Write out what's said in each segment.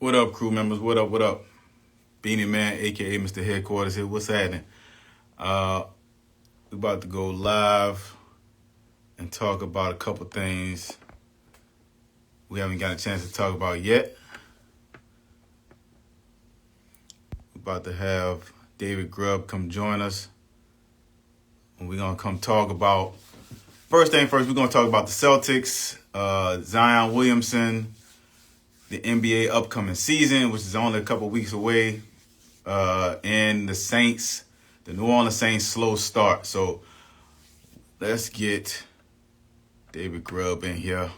What up, crew members? What up? What up? Beanie Man, aka Mr. Headquarters here. What's happening? Uh, we about to go live and talk about a couple things we haven't got a chance to talk about yet. We're about to have David Grubb come join us, and we're gonna come talk about. First thing first, we're gonna talk about the Celtics, Zion Williamson, the NBA upcoming season, which is only a couple weeks away, and the Saints, the New Orleans Saints slow start. So let's get David Grubb in here.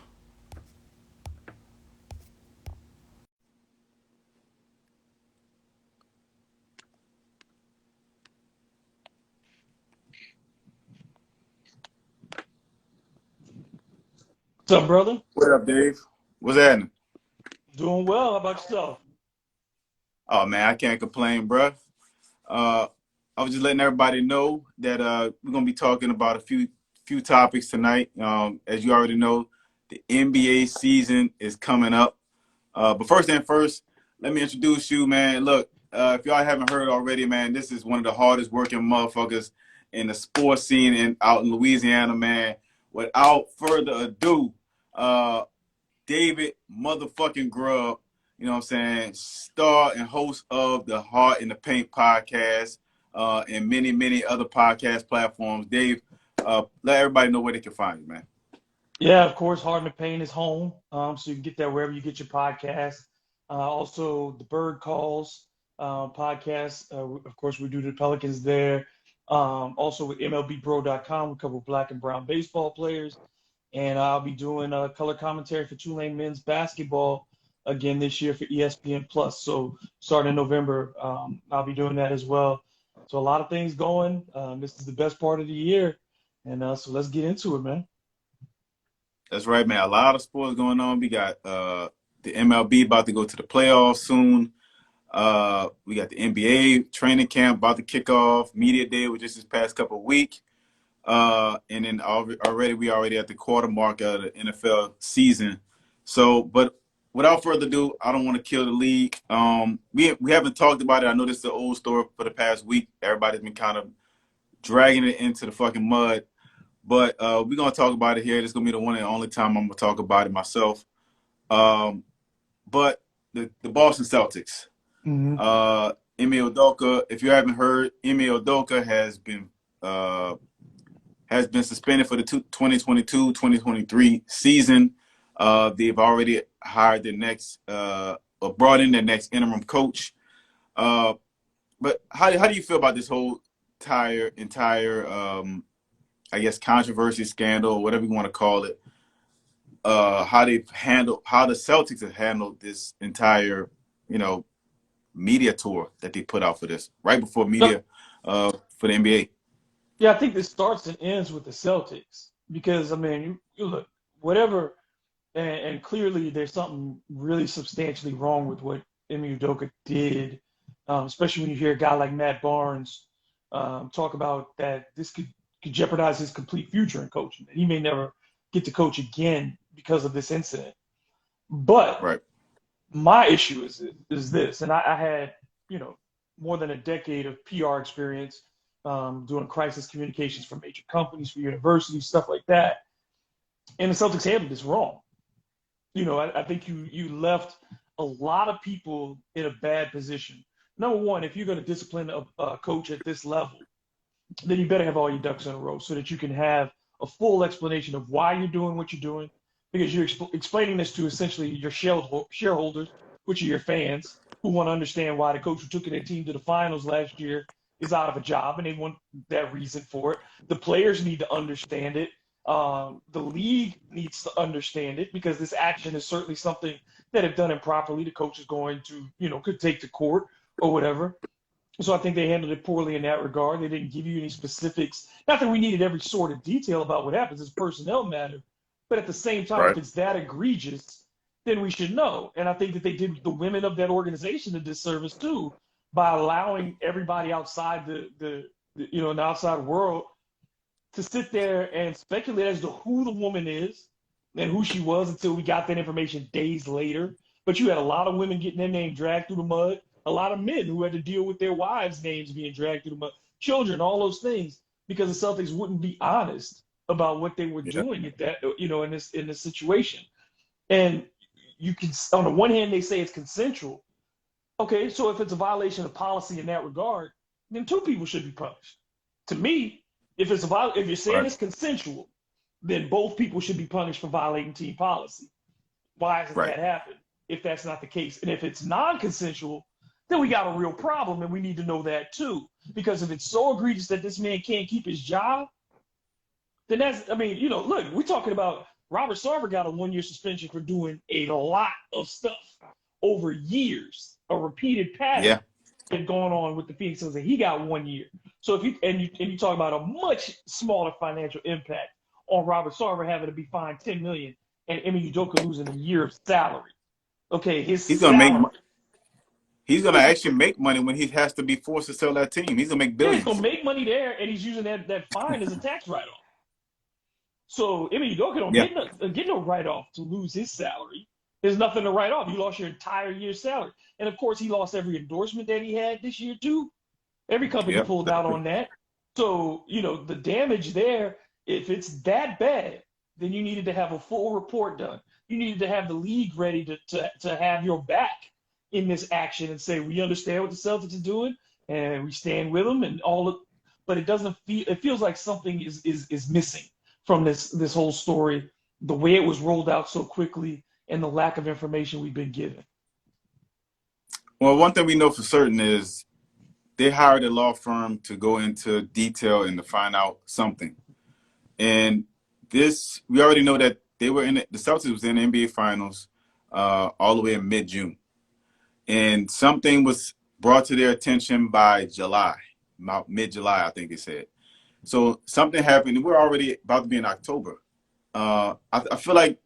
What's up, brother? What up, Dave? What's happening? Doing well. How about yourself? Oh man, I can't complain, bruh. Uh, I was just letting everybody know that we're gonna be talking about a few topics tonight. As you already know, the NBA season is coming up. But first and first, let me introduce you, man. Look, if y'all haven't heard already, man, this is one of the hardest working motherfuckers in the sports scene out in Louisiana, man. Without further ado, David motherfucking Grubb, you know what I'm saying, star and host of the Heart in the Paint podcast, and many, many other podcast platforms. Dave, let everybody know where they can find you, man. Yeah, of course, Hard to Pain is home. So you can get that wherever you get your podcast. Also, the Bird Calls podcast. Of course, we do the Pelicans there. Also with MLBBro.com, we cover black and brown baseball players. And I'll be doing color commentary for Tulane men's basketball again this year for ESPN Plus. So starting in November, I'll be doing that as well. So a lot of things going. This is the best part of the year. And so let's get into it, man. That's right, man. A lot of sports going on. We got the MLB about to go to the playoffs soon. We got the NBA training camp about to kick off. Media day was just this past couple of weeks. And then we already at the quarter mark of the NFL season. So, but without further ado, I don't want to kill the league. We haven't talked about it. I know this is an old story for the past week. Everybody's been kind of dragging it into the fucking mud. But we're going to talk about it here. This is going to be the one and only time I'm going to talk about it myself. But the Boston Celtics. Mm-hmm. Ime Udoka, if you haven't heard, Ime Udoka has been suspended for the 2022-2023 season. They've already hired the next or brought in their next interim coach. But how do you feel about this whole entire I guess controversy, scandal, whatever you want to call it? How the Celtics have handled this entire, media tour that they put out for this right before media for the NBA. Yeah, I think this starts and ends with the Celtics because, I mean, you look, whatever, and clearly there's something really substantially wrong with what Ime Udoka did, especially when you hear a guy like Matt Barnes talk about that this could jeopardize his complete future in coaching. He may never get to coach again because of this incident. But right. My issue is this, and I had, more than a decade of PR experience doing crisis communications for major companies, for universities, stuff like that. And the Celtics handled this wrong. I think you left a lot of people in a bad position. Number one, if you're going to discipline a coach at this level, then you better have all your ducks in a row so that you can have a full explanation of why you're doing what you're doing, because you're explaining this to essentially your shareholders, which are your fans, who want to understand why the coach who took their team to the finals last year is out of a job, and they want that reason for it. The players need to understand it. The league needs to understand it, because this action is certainly something that, if done improperly, the coach is going to, could take to court or whatever. So I think they handled it poorly in that regard. They didn't give you any specifics. Not that we needed every sort of detail about what happens. It's personnel matter. But at the same time, Right. if it's that egregious, then we should know. And I think that they did the women of that organization a disservice too, by allowing everybody outside the outside world to sit there and speculate as to who the woman is and who she was until we got that information days later. but you had a lot of women getting their name dragged through the mud, a lot of men who had to deal with their wives' names being dragged through the mud, children, all those things, because the Celtics wouldn't be honest about what they were Yeah. doing at that, in this situation. And you can, on the one hand, they say it's consensual. Okay, so if it's a violation of policy in that regard, then two people should be punished. To me, if you're saying Right. it's consensual, then both people should be punished for violating team policy. Why hasn't Right. that happened? If that's not the case, and if it's non-consensual, then we got a real problem, and we need to know that too. Because if it's so egregious that this man can't keep his job, then that's, I mean, look, we're talking about Robert Sarver got a 1-year suspension for doing a lot of stuff over years, a repeated pattern Yeah. had gone on with the Phoenix Suns, and he got 1 year. So if you talk about a much smaller financial impact on Robert Sarver having to be fined $10 million and Ime Udoka losing a year of salary. Okay, his He's gonna make. salary. He's gonna actually make money when he has to be forced to sell that team. He's gonna make Yeah, he's gonna billions. make money there, and he's using that fine as a tax write-off. So Ime Udoka don't Yeah. get no write-off to lose his salary. There's nothing to write off. You lost your entire year's salary, and of course, he lost every endorsement that he had this year too. Every company Yep. pulled out on that. So the damage there, if it's that bad, then you needed to have a full report done. You needed to have the league ready to have your back in this action and say, we understand what the Celtics are doing and we stand with them and all of, but it feels like something is missing from this whole story, the way it was rolled out so quickly and the lack of information we've been given. Well, one thing we know for certain is they hired a law firm to go into detail and to find out something. And this, we already know that they were the Celtics was in the NBA Finals all the way in mid-June. And something was brought to their attention by July, about mid-July, I think they said. So something happened. We're already about to be in October. I feel like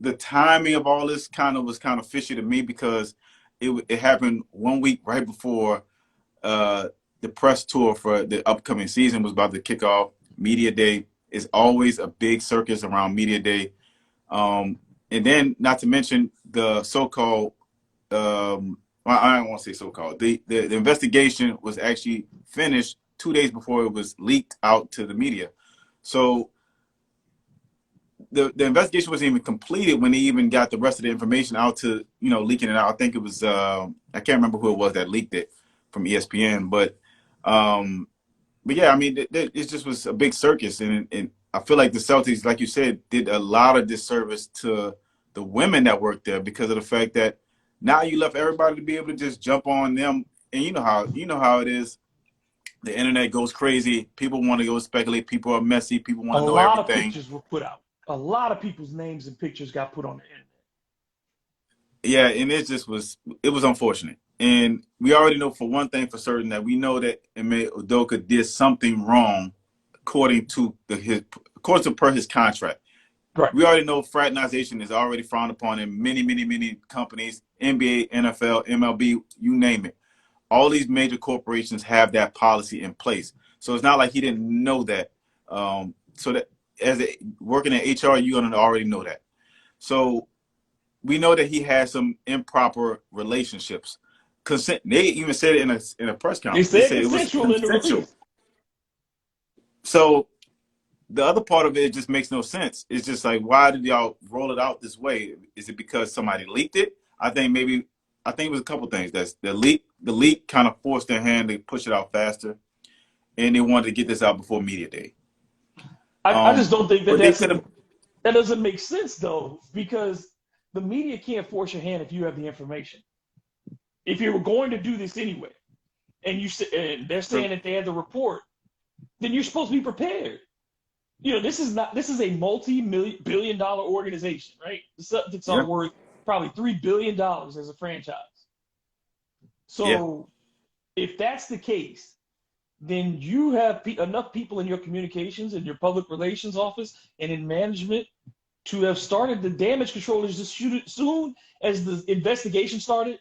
the timing of all this was kind of fishy to me because it happened 1 week right before the press tour for the upcoming season was about to kick off. Media Day is always a big circus around Media Day. And then, not to mention the so-called, I don't want to say so-called, the investigation was actually finished 2 days before it was leaked out to the media. So the investigation wasn't even completed when they even got the rest of the information out to, leaking it out. I think it was, I can't remember who it was that leaked it from ESPN, but yeah, I mean, it just was a big circus. And I feel like the Celtics, like you said, did a lot of disservice to the women that worked there because of the fact that now you left everybody to be able to just jump on them. And you know how it is. The internet goes crazy. People want to go speculate. People are messy. People A want to know lot of everything. pictures were put out. A lot of people's names and pictures got put on the internet. Yeah, and it was unfortunate. And we already know for one thing for certain that we know that Ime Udoka did something wrong according to his contract. Right. We already know fraternization is already frowned upon in many, many, many companies, NBA, NFL, MLB, you name it. All these major corporations have that policy in place. So it's not like he didn't know that. So that working at HR, you're going to already know that. So we know that he had some improper relationships. Consent. They even said it in a press They conference. They said said it was consensual in the consensual. release. So the other part of it just makes no sense. It's just like, why did y'all roll it out this way? Is it because somebody leaked it? I think it was a couple things. That's the leak kind of forced their hand to push it out faster, and they wanted to get this out before Media Day. I just don't think But they could have. that doesn't make sense though, because the media can't force your hand if you have the information. If you were going to do this anyway, and they're saying that they had the report, then you're supposed to be prepared. This is a multi-billion-dollar organization, right? The Celtics are worth probably $3 billion as a franchise. So if that's the case, then you have enough people in your communications, in your public relations office, and in management to have started the damage controllers as soon as the investigation started.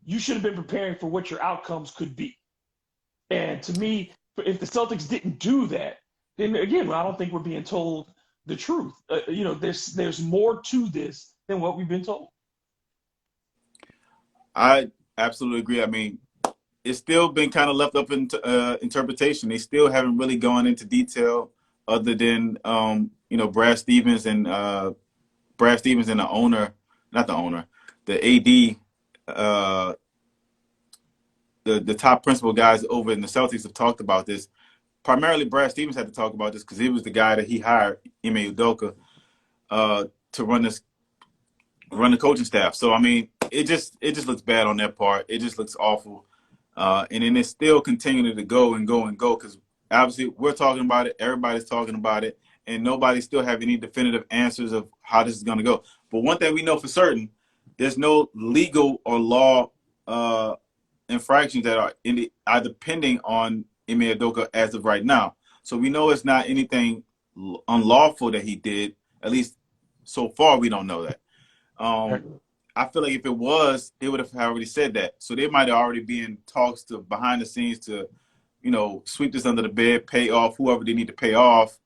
You should have been preparing for what your outcomes could be. And to me, if the Celtics didn't do that, then again, I don't think we're being told the truth. There's more to this than what we've been told. I absolutely agree. I mean, it's still been kind of left up into interpretation. They still haven't really gone into detail other than Brad Stevens and the owner, not the owner, the AD, the top principal guys over in the Celtics have talked about this. Primarily, Brad Stevens had to talk about this because he was the guy that he hired, Ime Udoka, to run the coaching staff. So I mean, it just looks bad on their part. It just looks awful, and then it's still continuing to go and go and go because obviously we're talking about it, everybody's talking about it, and nobody still have any definitive answers of how this is going to go. But one thing we know for certain, there's no legal or law infractions that are depending on Ime Udoka as of right now. So we know it's not anything unlawful that he did. At least so far, we don't know that. I feel like if it was, they would have already said that. So they might have already be in talks to behind the scenes to, sweep this under the bed, pay off whoever they need to pay off.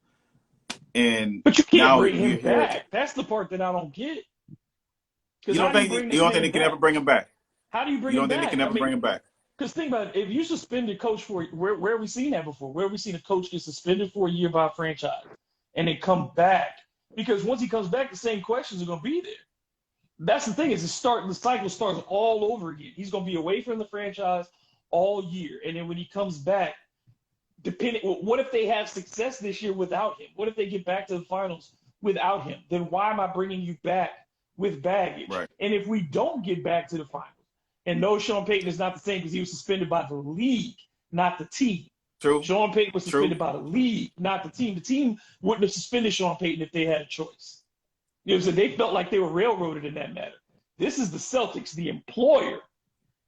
And But you can't now bring you're him here. back. That's the part that I don't get. You Because don't how do you think bring you this don't think they man can ever back? bring him back? How do you You bring him don't think they back? can I ever bring mean, him back? because think about it. If you suspend a coach for where have we seen that before? Where have we seen a coach get suspended for a year by a franchise and then come back? Because once he comes back, the same questions are going to be there. That's the thing is the cycle starts all over again. He's going to be away from the franchise all year, and then when he comes back, what if they have success this year without him? What if they get back to the finals without him? Then why am I bringing you back with baggage? Right. And if we don't get back to the finals, and no, Sean Payton is not the same because he was suspended by the league, not the team. True. Sean Payton was True. suspended by the league, not the team. The team wouldn't have suspended Sean Payton if they had a choice. You know what I'm saying? They felt like they were railroaded in that matter. This is the Celtics, the employer,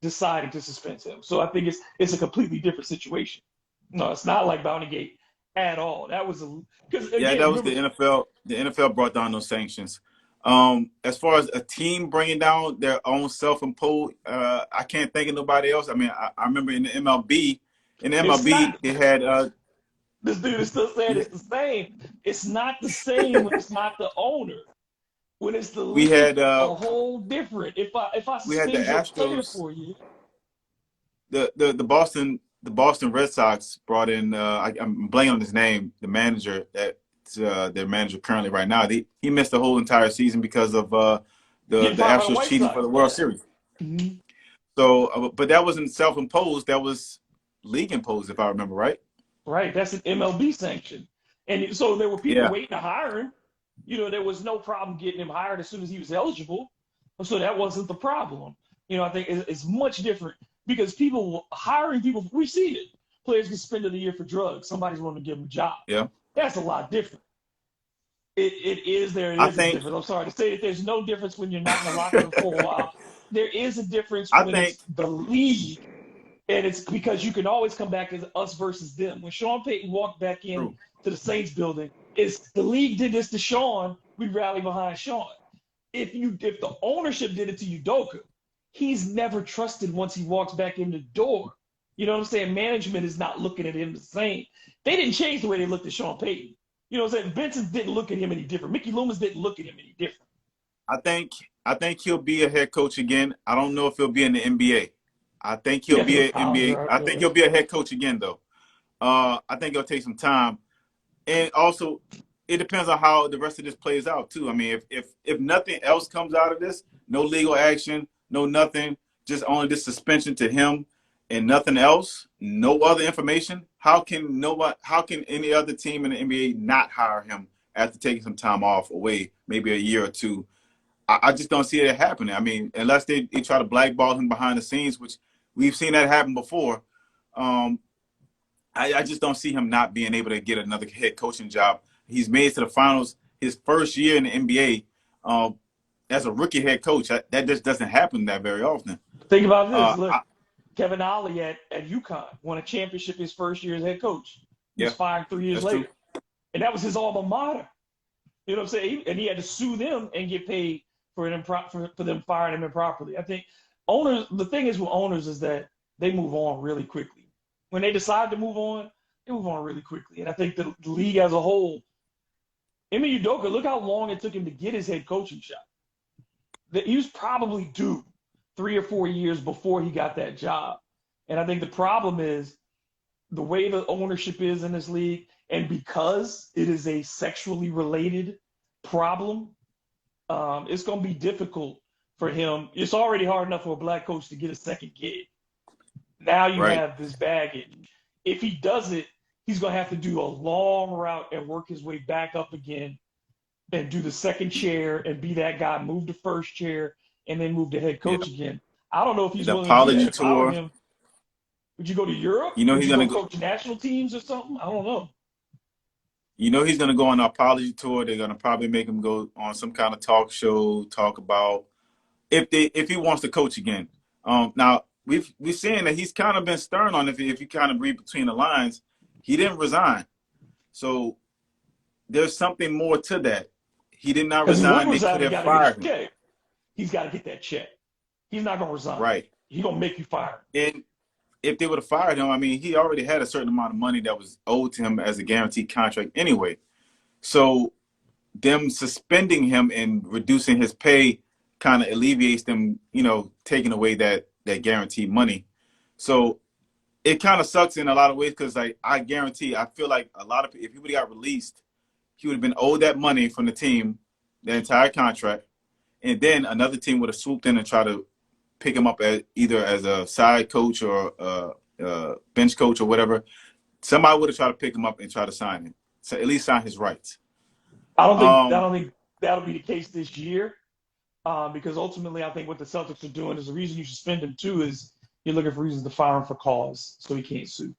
deciding to suspend him. So I think it's a completely different situation. No, it's not like Bountygate at all. That was because Yeah, again, that was remember, the NFL. The NFL brought down those sanctions. As far as a team bringing down their own self-imposed, I can't think of nobody else. I mean, I remember in the MLB, it's not. they had This dude is still saying we it's the same. It's not the same when it's not the owner. When it's the we league, had a whole different. If I we had the suspend your player Astros, for you, the Boston Red Sox brought in. I'm blanking on his name. The manager their manager currently right now. He missed the whole entire season because of the get fired by the Astros White cheating for Sox. the World Yeah. Series. Mm-hmm. So, but that wasn't self-imposed. That was league imposed, if I remember right. Right. That's an MLB sanction. And so there were people Yeah, waiting to hire him. There was no problem getting him hired as soon as he was eligible. So that wasn't the problem. I think it's much different because people hiring people, we see it. Players get suspended a year for drugs. Somebody's willing to give them a job. yeah. That's a lot different. It I is a think difference. I'm sorry to say that there's no difference when you're not in the locker room for a while. There is a difference I when think it's the league. And it's because you can always come back as us versus them. When Sean Payton walked back in true. to the Saints building, is the league did this to Sean, we rally behind Sean. If the ownership did it to Udoka, he's never trusted once he walks back in the door. You know what I'm saying? Management is not looking at him the same. They didn't change the way they looked at Sean Payton. You know what I'm saying? Benson didn't look at him any different. Mickey Loomis didn't look at him any different. I think I think he'll be a head coach again. I don't know if he'll be in the NBA. I think He he'll has to be go to an college, NBA. right? I think Yeah. he'll be a head coach again, though. I think it'll take some time, and also it depends on how the rest of this plays out too. I mean, if nothing else comes out of this, no legal action, no nothing, just only this suspension to him and nothing else, no other information. How can any other team in the NBA not hire him after taking some time off away, maybe a year or two? I just don't see it happening. I mean, unless they try to blackball him behind the scenes, which we've seen that happen before. Um, I just don't see him not being able to get another head coaching job. He's made it to the finals his first year in the NBA as a rookie head coach. That just doesn't happen that very often. Think about this. Uh, Look, I, Kevin Ollie at UConn won a championship his first year as head coach. He was yeah, fired 3 years that's true. later. And that was his alma mater. You know what I'm saying? And he had to sue them and get paid for them firing him improperly. I think the thing is with owners is that they move on really quickly. When they decide to move on, they move on really quickly. And I think the league as a whole, Ime Udoka, look how long it took him to get his head coaching shot. He was probably due 3 or 4 years before he got that job. And I think the problem is the way the ownership is in this league, and because it is a sexually related problem, it's going to be difficult for him. It's already hard enough for a black coach to get a second gig. Now you Right. have this baggage. If he does it, he's going to have to do a long route and work his way back up again and do the second chair and be that guy, move to first chair, and then move to head Yeah. coach again. I don't know if he's The willing to do that. apology If I were tour. him, would you go to Europe? You know Would he's you gonna go go. coach national teams or something? I don't know. You know he's gonna go on an apology tour. They're gonna probably make him go on some kind of talk show, talk about if he wants to coach again. Now we're saying that he's kind of been stern on it. If you kind of read between the lines, he didn't resign. So there's something more to that. He did not Because he would resign. They resign, could he have got to get his fired him. check. He's got to get that check. He's not going to resign. Right. He's going to make you fire him. And if they would have fired him, I mean, he already had a certain amount of money that was owed to him as a guaranteed contract anyway. So them suspending him and reducing his pay kind of alleviates them, taking away that guaranteed money. So it kind of sucks in a lot of ways because, like, I feel like a lot of if he would have got released, he would have been owed that money from the team, the entire contract, and then another team would have swooped in and tried to pick him up either as a side coach or bench coach or whatever. Somebody would have tried to pick him up and try to sign him, so at least sign his rights. I don't Um, think that'll be the case this year, because ultimately I think what the Celtics are doing is the reason you suspend him too is you're looking for reasons to fire him for cause so he can't sue.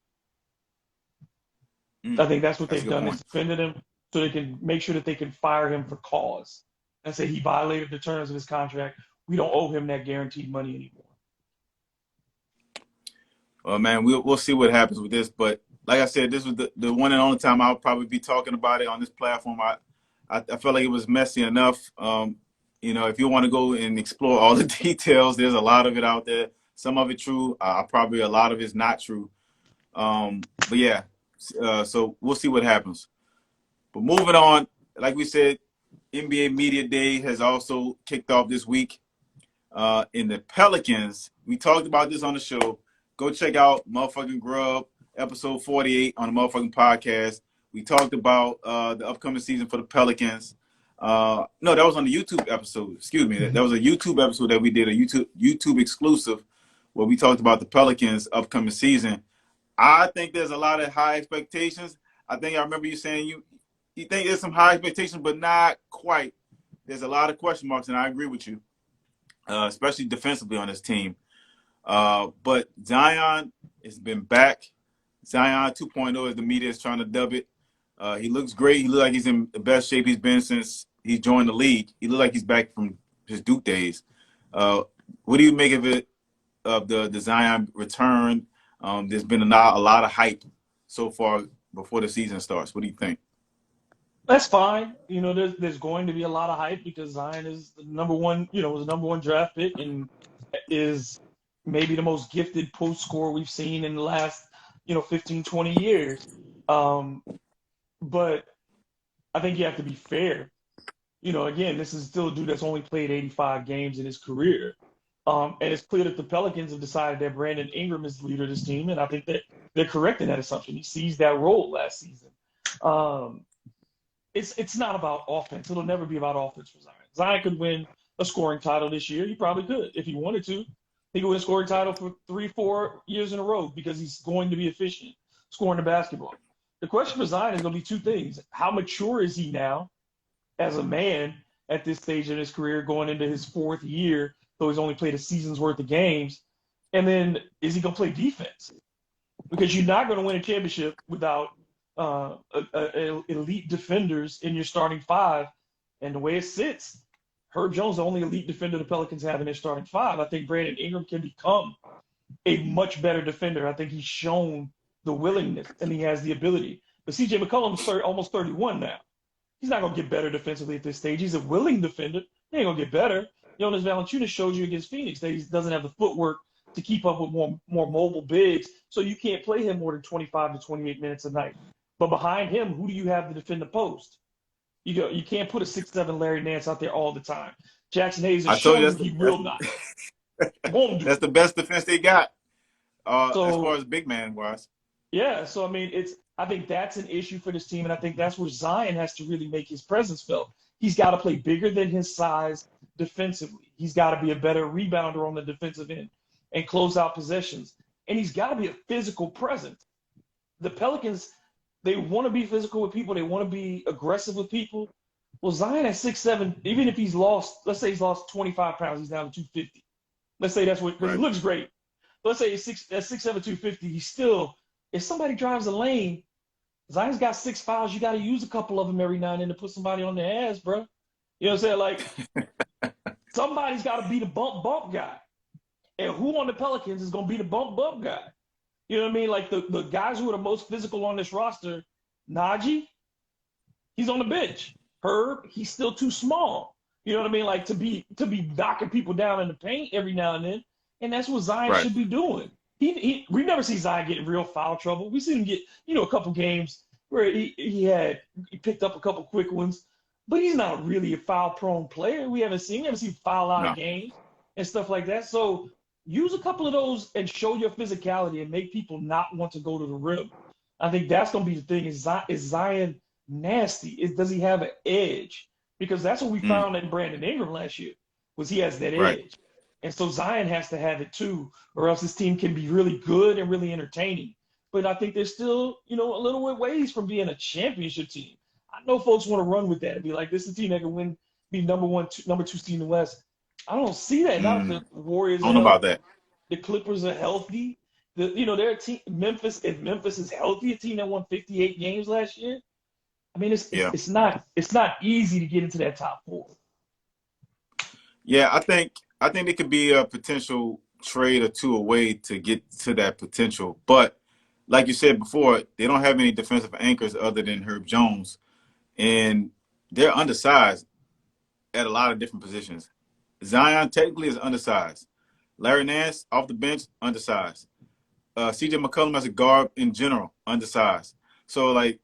I think that's what that's a they've good done. They point. suspended him so they can make sure that they can fire him for cause and say he violated the terms of his contract. We don't owe him that guaranteed money anymore. Well, man, we'll see what happens with this. But like I said, this was the one and only time I'll probably be talking about it on this platform. I felt like it was messy enough. If you want to go and explore all the details, there's a lot of it out there. Some of it true. Probably a lot of it's not true. But yeah, so we'll see what happens. But moving on, like we said, NBA Media Day has also kicked off this week. In the Pelicans, we talked about this on the show. Go check out motherfucking Grubb, episode 48 on the motherfucking podcast. We talked about the upcoming season for the Pelicans. No, that was on the YouTube episode. Excuse me. That was a YouTube episode that we did, a YouTube exclusive, where we talked about the Pelicans' upcoming season. I think there's a lot of high expectations. I remember you saying you think there's some high expectations, but not quite. There's a lot of question marks, and I agree with you, especially defensively on this team. But Zion has been back. Zion 2.0, as the media is trying to dub it. He looks great. He looks like he's in the best shape he's been since he joined the league. He looks like he's back from his Duke days. What do you make of it, of the Zion return? There's been a lot of hype so far before the season starts. What do you think? That's fine. There's going to be a lot of hype because Zion is the number one, was the number one draft pick and is maybe the most gifted post scorer we've seen in the last, 15, 20 years. But I think you have to be fair. Again, this is still a dude that's only played 85 games in his career. And it's clear that the Pelicans have decided that Brandon Ingram is the leader of this team, and I think that they're correct in that assumption. He seized that role last season. It's not about offense. It'll never be about offense for Zion. Zion could win a scoring title this year. He probably could if he wanted to. He could win a scoring title for 3-4 years in a row because he's going to be efficient scoring the basketball. The question for Zion is going to be two things. How mature is he now as a man at this stage in his career going into his fourth year, though he's only played a season's worth of games? And then is he going to play defense? Because you're not going to win a championship without elite defenders in your starting five. And the way it sits, Herb Jones, the only elite defender the Pelicans have in their starting five. I think Brandon Ingram can become a much better defender. I think he's shown the willingness and he has the ability. But C.J. McCollum's almost 31 now. He's not going to get better defensively at this stage. He's a willing defender. He ain't going to get better. Jonas Valanciunas showed you against Phoenix that he doesn't have the footwork to keep up with more mobile bigs, so you can't play him more than 25 to 28 minutes a night. But behind him, who do you have to defend the post? You can't put a 6'7" Larry Nance out there all the time. Jackson Hayes has shown you he will not. Won't do That's it. the best defense they got, as far So as big man wise. yeah, so I mean, I think that's an issue for this team, and I think that's where Zion has to really make his presence felt. He's got to play bigger than his size defensively. He's got to be a better rebounder on the defensive end and close out possessions. And he's got to be a physical presence. The Pelicans, they want to be physical with people. They want to be aggressive with people. Well, Zion at 6'7", even if he's lost, let's say he's lost 25 pounds, he's down to 250. Let's say that's what, because he Right. looks great. Let's say he's at 6'7", 250, he's still, if somebody drives a lane, Zion's got 6 fouls. You got to use a couple of them every now and then to put somebody on their ass, bro. You know what I'm saying? Like, somebody's got to be the bump guy. And who on the Pelicans is going to be the bump guy? You know what I mean? Like, the guys who are the most physical on this roster, Najee, he's on the bench. Herb, he's still too small. You know what I mean? Like, to be knocking people down in the paint every now and then. And that's what Zion Right. should be doing. We never see Zion get in real foul trouble. We see him get, a couple games where he picked up a couple quick ones, but he's not really a foul prone player. We haven't seen him foul out of No. games and stuff like that. So use a couple of those and show your physicality and make people not want to go to the rim. I think that's going to be the thing. Is Zion nasty? Does he have an edge? Because that's what we Mm. found in Brandon Ingram last year, was he has that Right. edge. And so Zion has to have it too, or else this team can be really good and really entertaining. But I think they're still, a little bit ways from being a championship team. I know folks want to run with that and be like, this is a team that can win, be number two seed in the West. I don't see that. Not if Mm. the Warriors I are don't know about healthy, that. the Clippers are healthy. They're a team. Memphis, if Memphis is healthy, a team that won 58 games last year. I mean, Yeah. it's not easy to get into that top four. Yeah. I think it could be a potential trade or two away to get to that potential. But like you said before, they don't have any defensive anchors other than Herb Jones, and they're undersized at a lot of different positions. Zion technically is undersized. Larry Nance off the bench, undersized. CJ McCollum as a guard in general, undersized. So like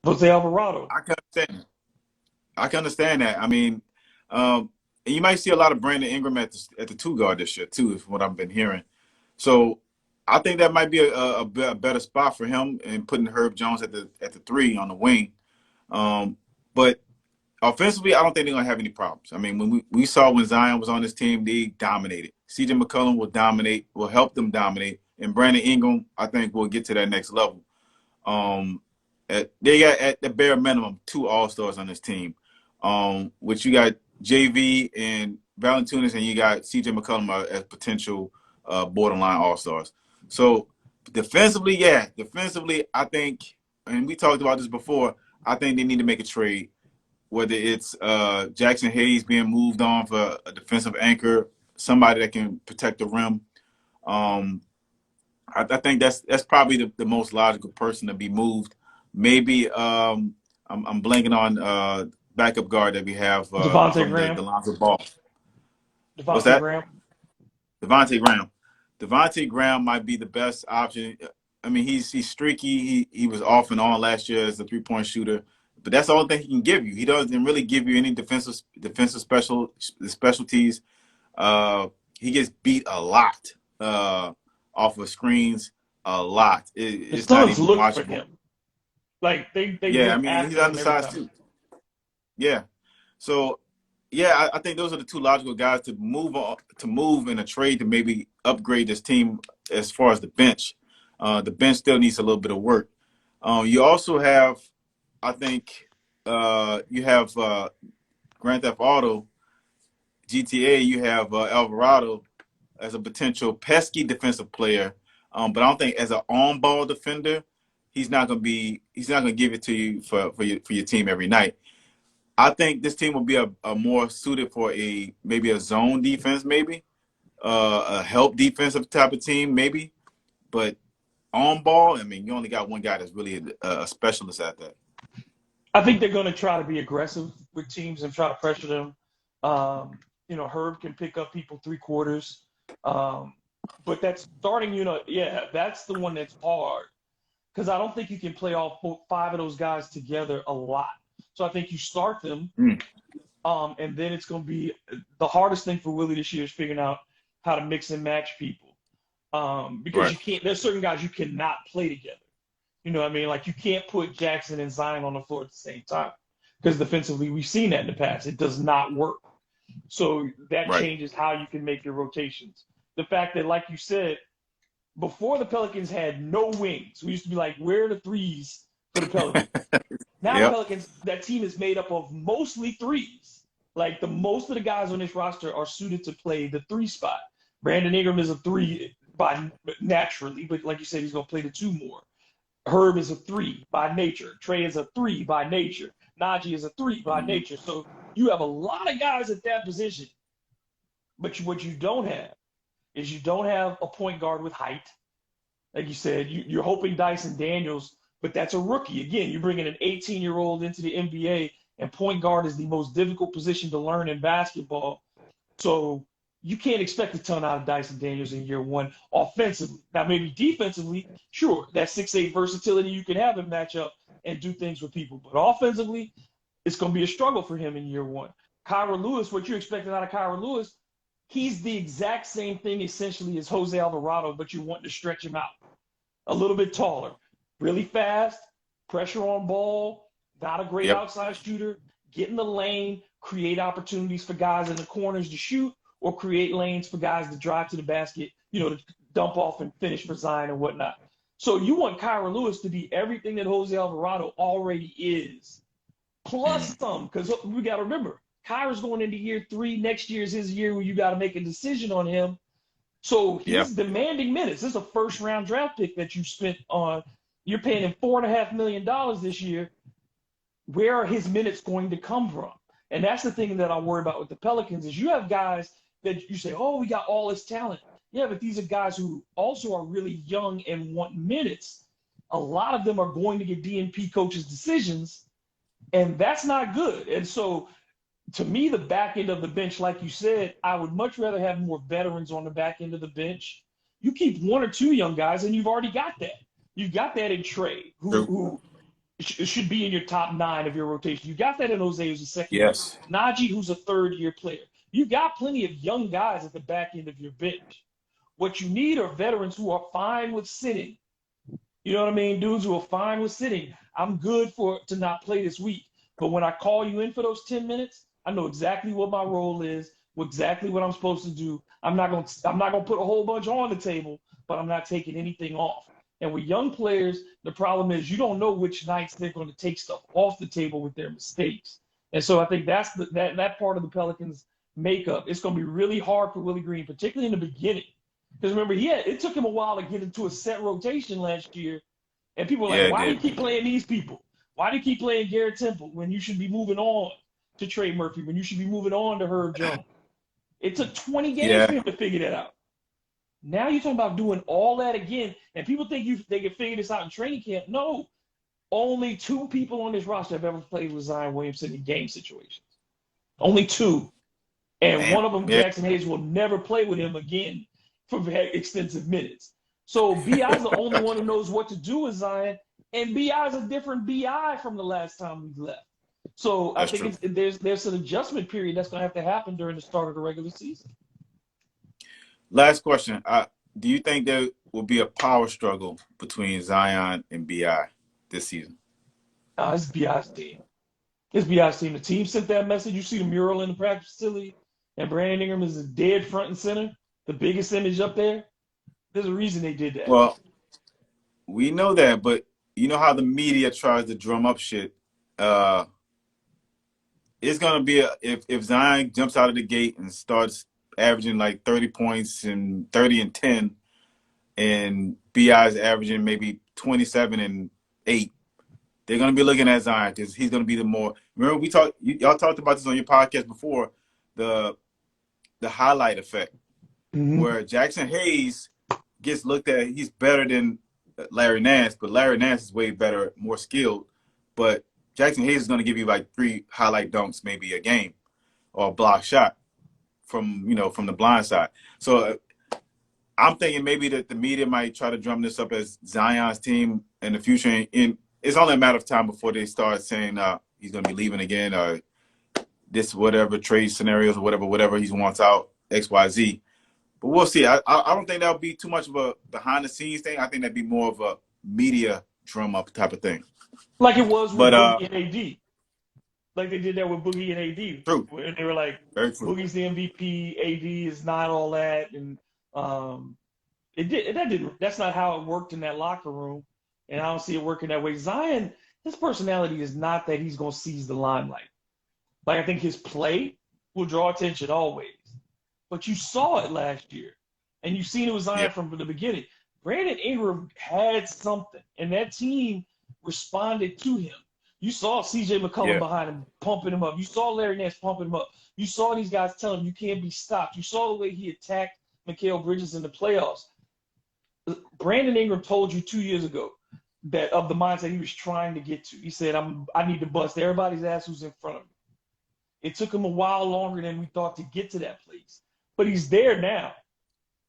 Jose Alvarado. I can understand. I can understand that. I mean, and you might see a lot of Brandon Ingram at the two guard this year too, is what I've been hearing. So I think that might be a better spot for him and putting Herb Jones at the three on the wing. But offensively, I don't think they're gonna have any problems. I mean, when we saw when Zion was on this team, they dominated. CJ McCollum will dominate, will help them dominate, and Brandon Ingram, I think, will get to that next level. Um, they got at the bare minimum 2 All-Stars on this team, which you got JV and Valanciunas, and you got CJ McCollum as potential borderline All-Stars. So defensively, I think, and we talked about this before, I think they need to make a trade, whether it's Jackson Hayes being moved on for a defensive anchor, somebody that can protect the rim. Um, I think that's probably the most logical person to be moved. Maybe I'm blanking on backup guard that we have Devontae from the Graham. Lonzo Ball. What's Devontae that? Graham. Devontae Graham. Devontae Graham might be the best option. I mean, he's streaky. He was off and on last year as a 3-point shooter, but that's the only thing he can give you. He doesn't really give you any defensive specialties. He gets beat a lot off of screens, a lot. The It's not Suns even look for watchable. him. Like they Yeah, I look mean, he's after him every undersized time. too. Yeah. So, yeah, I think those are the two logical guys to move in a trade to maybe upgrade this team as far as the bench. The bench still needs a little bit of work. You also have, I think, you have Grand Theft Auto, GTA. You have Alvarado as a potential pesky defensive player, but I don't think as an on-ball defender, he's not going to give it to you for your team every night. I think this team will be a more suited for maybe a zone defense, maybe a help defensive type of team, maybe. But on ball, I mean, you only got one guy that's really a specialist at that. I think they're going to try to be aggressive with teams and try to pressure them. Herb can pick up people 3/4. But that's starting, that's the one that's hard because I don't think you can play all 5 of those guys together a lot. So I think you start them, Mm. and then it's going to be the hardest thing for Willie this year is figuring out how to mix and match people. Because Right. you can't, there's certain guys you cannot play together. You know what I mean? Like you can't put Jackson and Zion on the floor at the same time. Because defensively, we've seen that in the past. It does not work. So that Right. changes how you can make your rotations. The fact that, like you said, before the Pelicans had no wings, we used to be like, where are the threes for the Pelicans? Now the Yep. Pelicans, that team is made up of mostly threes. Like the most of the guys on this roster are suited to play the three spot. Brandon Ingram is a three by naturally, but like you said, he's gonna play the two more. Herb is a three by nature. Trey is a three by nature. Najee is a three by Mhm. nature. So you have a lot of guys at that position. But what you don't have is you don't have a point guard with height. Like you said, you're hoping Dyson Daniels, but that's a rookie. Again, you're bringing an 18-year-old into the NBA, and point guard is the most difficult position to learn in basketball. So you can't expect a ton out of Dyson Daniels in year one offensively. Now, maybe defensively, sure, that 6'8" versatility you can have him match up and do things with people. But offensively, it's going to be a struggle for him in year one. Kyra Lewis, what you expected out of Kyra Lewis, he's the exact same thing essentially as Jose Alvarado, but you want to stretch him out a little bit taller, really fast, pressure on ball, not a great Yep. outside shooter, get in the lane, create opportunities for guys in the corners to shoot, or create lanes for guys to drive to the basket, to dump off and finish for Zion and whatnot. So you want Kyra Lewis to be everything that Jose Alvarado already is, plus Mhm. some, because we got to remember, Kyra's going into year 3. Next year is his year where you got to make a decision on him. So Yeah. he's demanding minutes. This is a first round draft pick that you spent on. You're paying him $4.5 million this year. Where are his minutes going to come from? And that's the thing that I worry about with the Pelicans is you have guys that you say, oh, we got all this talent. Yeah, but these are guys who also are really young and want minutes. A lot of them are going to get DNP coaches' decisions, and that's not good. And so to me, the back end of the bench, like you said, I would much rather have more veterans on the back end of the bench. You keep one or two young guys, and you've already got that. You've got that in Trey, who True. who should be in your top 9 of your rotation. You got that in Jose, who's a second year. Yes. Najee, who's a third-year player. You got plenty of young guys at the back end of your bench. What you need are veterans who are fine with sitting. You know what I mean? Dudes who are fine with sitting. I'm good to not play this week. But when I call you in for those 10 minutes, I know exactly what my role is, exactly what I'm supposed to do. I'm not gonna put a whole bunch on the table, but I'm not taking anything off. And with young players, the problem is you don't know which nights they're going to take stuff off the table with their mistakes. And so I think that's that part of the Pelicans makeup. It's going to be really hard for Willie Green, particularly in the beginning. Because remember, it took him a while to get into a set rotation last year. And people were Yeah, like, it why do did. you keep playing these people? Why do you keep playing Garrett Temple when you should be moving on to Trey Murphy, when you should be moving on to Herb Jones? It took 20 games for Yeah. him to figure that out. Now you're talking about doing all that again, and people think they can figure this out in training camp. No, only 2 people on this roster have ever played with Zion Williamson in game situations. Only 2. And Damn. one of them, Yeah. Jackson Hayes, will never play with him again for extensive minutes. So BI is the only one who knows what to do with Zion, and BI is a different BI from the last time we left. So I That's think true. there's an adjustment period that's going to have to happen during the start of the regular season. Last question. Do you think there will be a power struggle between Zion and Bi this season? It's BI's team. It's BI's team. The team sent that message. You see the mural in the practice facility, and Brandon Ingram is a dead front and center, the biggest image up there. There's a reason they did that. Well, we know that, but you know how the media tries to drum up shit. Uh, it's gonna be if Zion jumps out of the gate and starts averaging like 30 points and 30 and 10, and Bi's averaging maybe 27 and 8. They're gonna be looking at Zion because he's gonna be the more. Remember y'all talked about this on your podcast before, the highlight effect, Mm-hmm. where Jackson Hayes gets looked at. He's better than Larry Nance, but Larry Nance is way better, more skilled. But Jackson Hayes is gonna give you like 3 highlight dunks maybe a game or a block shot from the blind side. So I'm thinking maybe that the media might try to drum this up as Zion's team in the future. And it's only a matter of time before they start saying he's going to be leaving again or this whatever trade scenarios or whatever he wants out, XYZ. But we'll see. I don't think that'll be too much of a behind the scenes thing. I think that'd be more of a media drum up type of thing. Like it was with But Boogie and AD. Like they did that with Boogie and AD. true, When they were like, very true. Boogie's the MVP, AD is not all that. And that's not how it worked in that locker room. And I don't see it working that way. Zion, his personality is not that he's gonna seize the limelight. Like I think his play will draw attention always. But you saw it last year. And you've seen it with Yeah, Zion from the beginning. Brandon Ingram had something, and that team responded to him. You saw CJ McCollum yeah, behind him, pumping him up. You saw Larry Nance pumping him up. You saw these guys telling him you can't be stopped. You saw the way he attacked Mikal Bridges in the playoffs. Brandon Ingram told you 2 years ago that of the mindset he was trying to get to. He said, I need to bust everybody's ass who's in front of me. It took him a while longer than we thought to get to that place. But he's there now.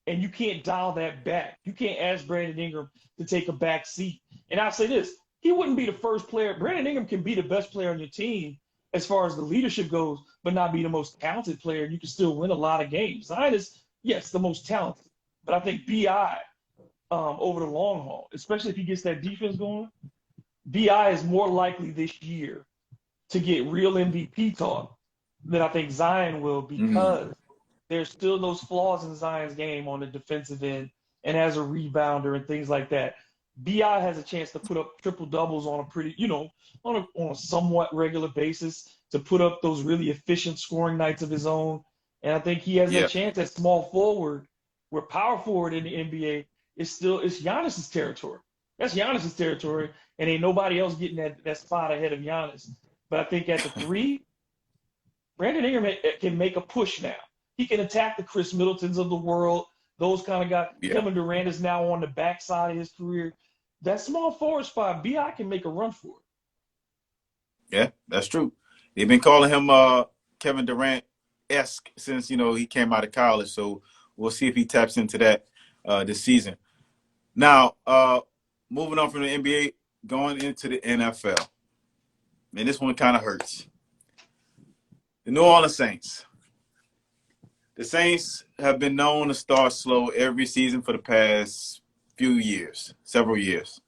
And you can't dial that back. You can't ask Brandon Ingram to take a back seat. And I'll say this, he wouldn't be the first player. Brandon Ingram can be the best player on your team as far as the leadership goes, but not be the most talented player. You can still win a lot of games. Zion is, yes, the most talented. But I think B.I., over the long haul, especially if he gets that defense going, B.I. is more likely this year to get real MVP talk than I think Zion will because there's still those flaws in Zion's game on the defensive end and as a rebounder and things like that. B.I. has a chance to put up triple doubles on a pretty, on a somewhat regular basis to put up those really efficient scoring nights of his own. And I think he has that yeah. chance at small forward, where power forward in the NBA it's Giannis's territory. That's Giannis's territory, and ain't nobody else getting that spot ahead of Giannis. But I think at the three, Brandon Ingram can make a push now. He can attack the Chris Middletons of the world, those kind of guys. Yeah, Kevin Durant is now on the backside of his career. That small forward spot, B.I. can make a run for it. yeah, that's true. They've been calling him Kevin Durant-esque since he came out of college. So we'll see if he taps into that this season. Now, moving on from the NBA, going into the NFL. Man, this one kind of hurts. The New Orleans Saints. The Saints have been known to start slow every season for the past few years, several years.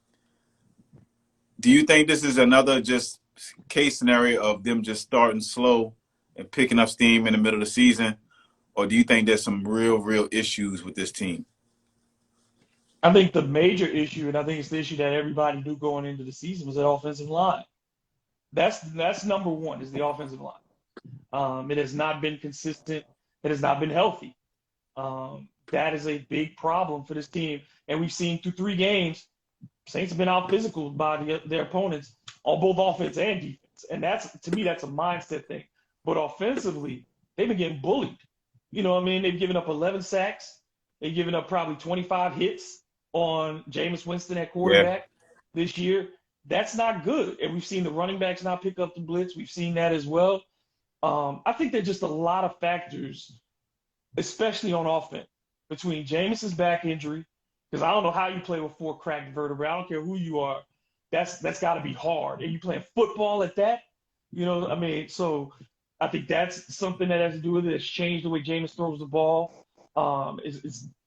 Do you think this is another just case scenario of them just starting slow and picking up steam in the middle of the season? Or do you think there's some real issues with this team? I think the major issue, and I think it's the issue that everybody knew going into the season, was that offensive line. That's number one, is the offensive line. It has not been consistent. It has not been healthy. That is a big problem for this team. And we've seen through 3 games, Saints have been out physical by their opponents on both offense and defense. And to me, that's a mindset thing. But offensively, they've been getting bullied. You know what I mean? They've given up 11 sacks. They've given up probably 25 hits on Jameis Winston at quarterback this year. That's not good. And we've seen the running backs not pick up the blitz. We've seen that as well. I think there's just a lot of factors, especially on offense, between Jameis's back injury, because I don't know how you play with 4 cracked vertebrae. I don't care who you are. That's got to be hard. And you playing football at that? So I think that's something that has to do with it. It's changed the way Jameis throws the ball.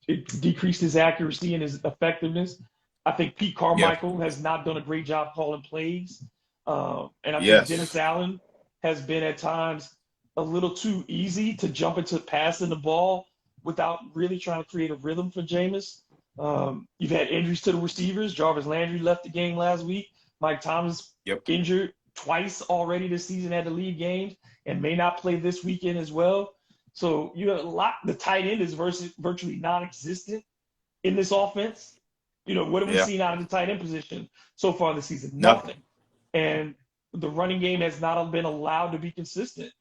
It decreased his accuracy and his effectiveness. I think Pete Carmichael has not done a great job calling plays. And I think Dennis Allen has been at times a little too easy to jump into passing the ball without really trying to create a rhythm for Jameis. You've had injuries to the receivers. Jarvis Landry left the game last week. Mike Thomas injured twice already this season, had to leave games and may not play this weekend as well. So you have a lot. The tight end is virtually non-existent in this offense. What have we seen out of the tight end position so far this season? Nothing. And the running game has not been allowed to be consistent.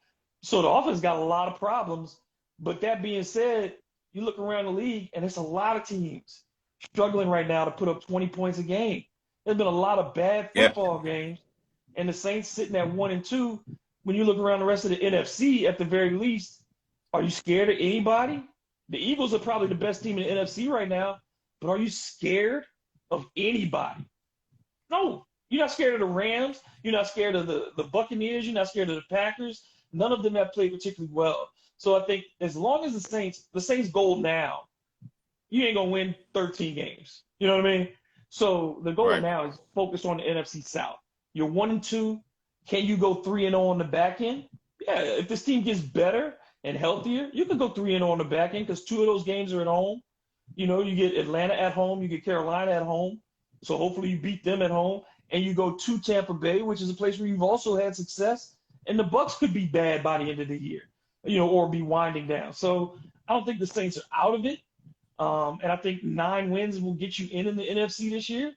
So the offense got a lot of problems. But that being said, you look around the league, and it's a lot of teams struggling right now to put up 20 points a game. There's been a lot of bad football games, and the Saints sitting at 1-2. When you look around the rest of the NFC, at the very least, are you scared of anybody? The Eagles are probably the best team in the NFC right now, but are you scared of anybody? No. You're not scared of the Rams. You're not scared of the Buccaneers. You're not scared of the Packers. None of them have played particularly well. So I think as long as the Saints' goal now you ain't gonna win 13 games. You know what I mean? So the goal Right. now is focus on the NFC South. You're 1-2. Can you go 3-0 on the back end? Yeah, if this team gets better and healthier, you can go 3-0 on the back end because two of those games are at home. You know, you get Atlanta at home, you get Carolina at home. So hopefully you beat them at home, and you go to Tampa Bay, which is a place where you've also had success. And the Bucks could be bad by the end of the year, you know, or be winding down. So I don't think the Saints are out of it. And I think 9 wins will get you in the NFC this year.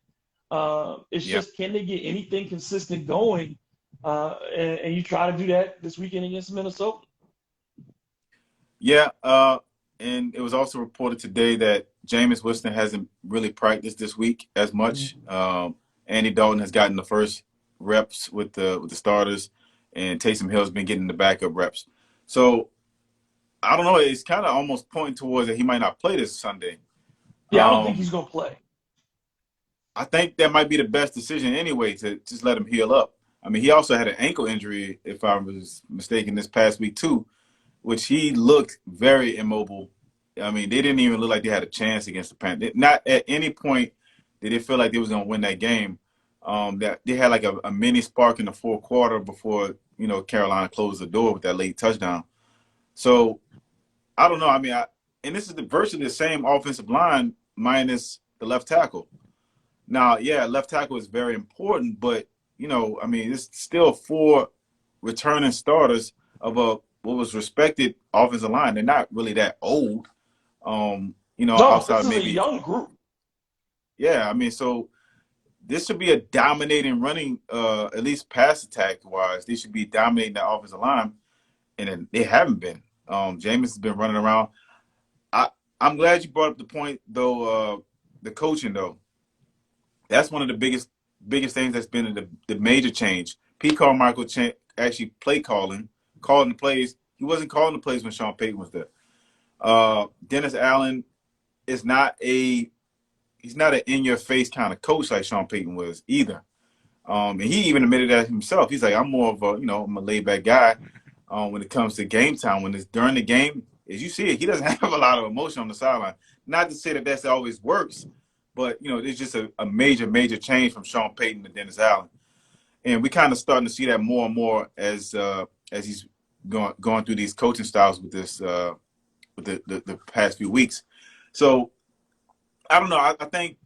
It's Yeah. just, can they get anything consistent going? And you try to do that this weekend against Minnesota. Yeah. And it was also reported today that Jameis Winston hasn't really practiced this week as much. Andy Dalton has gotten the first reps with the starters, and Taysom Hill's been getting the backup reps. So I don't know. It's kind of almost pointing towards that he might not play this Sunday. Yeah, I don't think Um, he's going to play. I think that might be the best decision anyway, to just let him heal up. I mean, he also had an ankle injury, if I was mistaken, this past week too, which he looked very immobile. I mean, they didn't even look like they had a chance against the Panthers. Not at any point did they feel like they was going to win that game. That they had like a mini spark in the fourth quarter before, Carolina closed the door with that late touchdown. So I don't know. I mean, and this is virtually the same offensive line minus the left tackle. Now, yeah, left tackle is very important, but I mean, it's still four returning starters of what was respected offensive line. They're not really that old. No, this Outside of is a maybe, young group. yeah. I mean, so this should be a dominating running, at least pass attack wise. They should be dominating that offensive line, and then they haven't been. Jameis has been running around. I I'm glad you brought up the point though. The coaching though, that's one of the biggest things that's been the major change. Pete Carmichael actually calling the plays. He wasn't calling the plays when Sean Payton was there. Dennis Allen is not he's not an in your face kind of coach like Sean Payton was either. And he even admitted that himself. He's like, I'm more of I'm a laid back guy. When it comes to game time, when it's during the game, as you see it, he doesn't have a lot of emotion on the sideline. Not to say that that's always works, but there's just a major change from Sean Payton to Dennis Allen, and we kind of starting to see that more and more as he's going through these coaching styles with this with the past few weeks. So I don't know. I think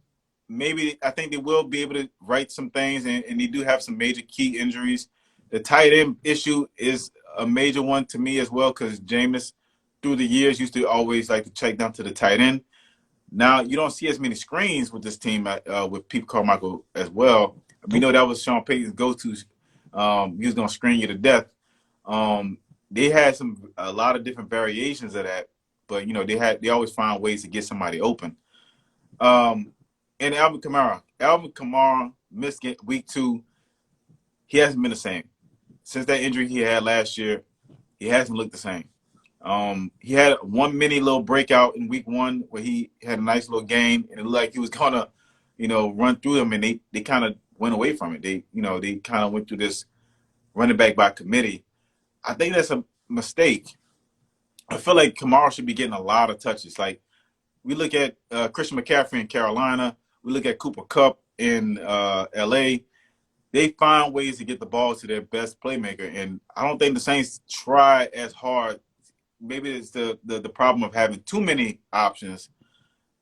they will be able to right some things, and they do have some major key injuries. The tight end issue is a major one to me as well because Jameis, through the years, used to always like to check down to the tight end. Now you don't see as many screens with this team with Pete Carmichael as well. We know that was Sean Payton's go-to. He was going to screen you to death. They had a lot of different variations of that, but they always find ways to get somebody open. And Alvin Kamara missed week 2. He hasn't been the same since that injury he had last year. He hasn't looked the same. He had one mini little breakout in week 1 where he had a nice little game, and it looked like he was gonna, run through them, and they kind of went away from it. They kind of went through this running back by committee. I think that's a mistake. I feel like Kamara should be getting a lot of touches. Like we look at Christian McCaffrey in Carolina, we look at Cooper Kupp in LA. They find ways to get the ball to their best playmaker, and I don't think the Saints try as hard. Maybe it's the problem of having too many options.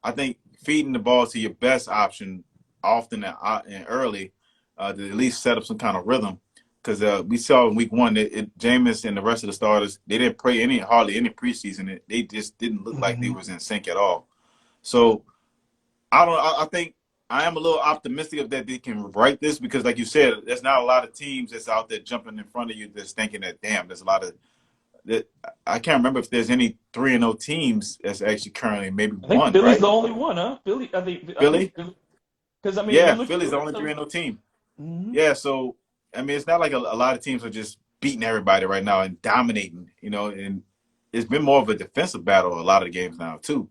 I think feeding the ball to your best option often and early to at least set up some kind of rhythm. Because we saw in week 1 that Jameis and the rest of the starters, they didn't play hardly any preseason. They just didn't look like they was in sync at all. So I think I am a little optimistic of that they can right this because, like you said, there's not a lot of teams that's out there jumping in front of you that's thinking that, damn, there's a lot of that. I can't remember if there's any 3-0 teams that's actually currently maybe I think one, Philly's right? the only one, huh? Philly, I think Philly? because I mean, you Yeah, look Philly's at the the only rest of 3-0 team. them. Yeah, so I mean, it's not like a lot of teams are just beating everybody right now and dominating, and it's been more of a defensive battle a lot of the games now too.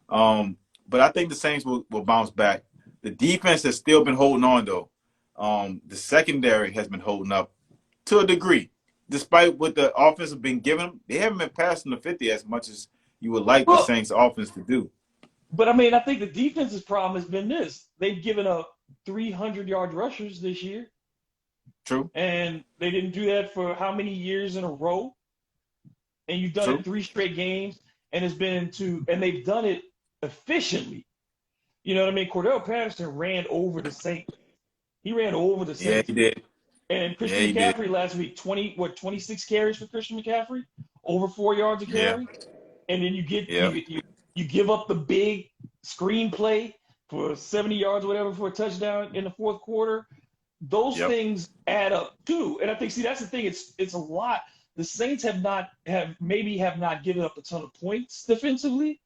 But I think the Saints will bounce back. The defense has still been holding on though. The secondary has been holding up to a degree, despite what the offense has been giving them. They haven't been passing the 50 as much as you would like the Well, Saints offense to do. But I mean, I think the defense's problem has been this: they've given up 300-yard rushers this year, True. and they didn't do that for how many years in a row? And you've done it True. 3 straight games, and and they've done it efficiently. You know what I mean? Cordell Patterson ran over the Saints. He ran over the Yeah, Saints. he did. And Yeah, Christian he did. McCaffrey last week, 26 carries for Christian McCaffrey, over 4 yards a Yeah. carry. And then Yeah. you give up the big screen play for 70 yards, whatever, for a touchdown in the fourth quarter. Those Yep. things add up too. And I think, see, that's the thing. It's a lot. The Saints have not given up a ton of points defensively,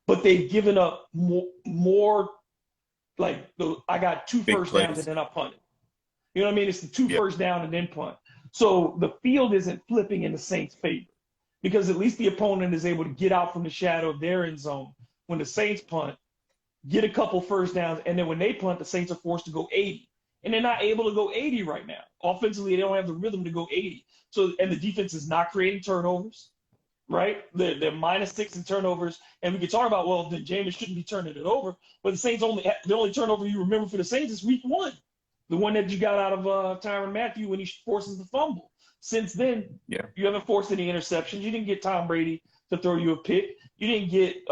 but they've given up more like I got two Big first downs and plays. then I punted. You know what I mean? It's the two Yep. first down and then punt. So the field isn't flipping in the Saints' favor because at least the opponent is able to get out from the shadow of their end zone when the Saints punt, get a couple first downs, and then when they punt, the Saints are forced to go 80. And they're not able to go 80 right now. Offensively, they don't have the rhythm to go 80. So, and the defense is not creating turnovers, right? They're -6 in turnovers. And we could talk about, well, then Jameis shouldn't be turning it over. But the only turnover you remember for the Saints is week 1. The one that you got out of Tyrann Mathieu when he forces the fumble. Since then, Yeah. you haven't forced any interceptions. You didn't get Tom Brady to throw you a pick. You didn't get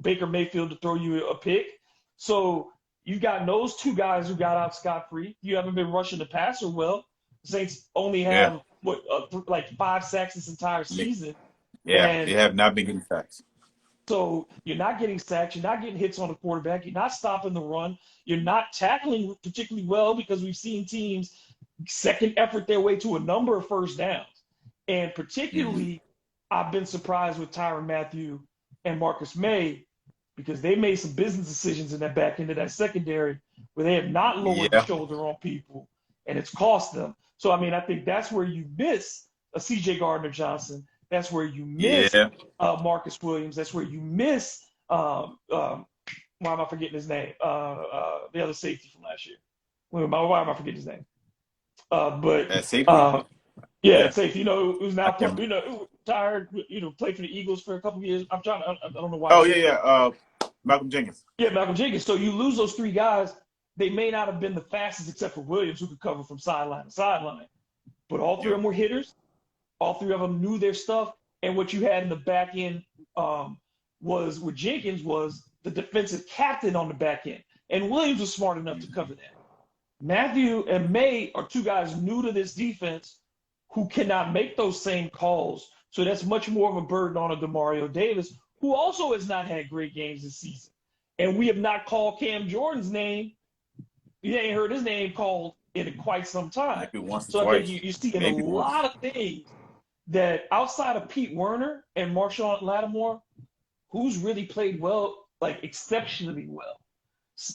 Baker Mayfield to throw you a pick. So you got those two guys who got out scot-free. You haven't been rushing the passer well. The Saints only Yeah. have, like 5 sacks this entire season. Yeah. They And have not been getting sacks. so you're not getting sacks. You're not getting hits on the quarterback. You're not stopping the run. You're not tackling particularly well because we've seen teams second effort their way to a number of first downs. And Mm-hmm. particularly, I've been surprised with Tyrann Mathieu and Marcus May because they made some business decisions in that back end of that secondary where they have not lowered the Yeah. shoulder on people, and it's cost them. So, I mean, I think that's where you miss a CJ Gardner-Johnson. That's where you miss Yeah. Marcus Williams. That's where you miss why am I forgetting his name? The other safety from last year. Why am I forgetting his name? But At safety. yeah, Yeah. safety. Who's I now can't. tired. Played for the Eagles for a couple of years. I don't know why I'm Oh yeah. saying Yeah. that. Malcolm Jenkins. Yeah, Malcolm Jenkins. So you lose those 3 guys. They may not have been the fastest, except for Williams, who could cover from sideline to sideline. But all 3 of Yep. them were hitters. All 3 of them knew their stuff. And what you had in the back end was with Jenkins was the defensive captain on the back end. And Williams was smart enough to cover that. Mathieu and May are 2 guys new to this defense who cannot make those same calls. So that's much more of a burden on a Demario Davis, who also has not had great games this season. And we have not called Cam Jordan's name. You ain't heard his name called in quite some time. Maybe once or So I think twice. you're seeing a Maybe once. lot of things that outside of Pete Werner and Marshawn Lattimore, who's really played well, like exceptionally well.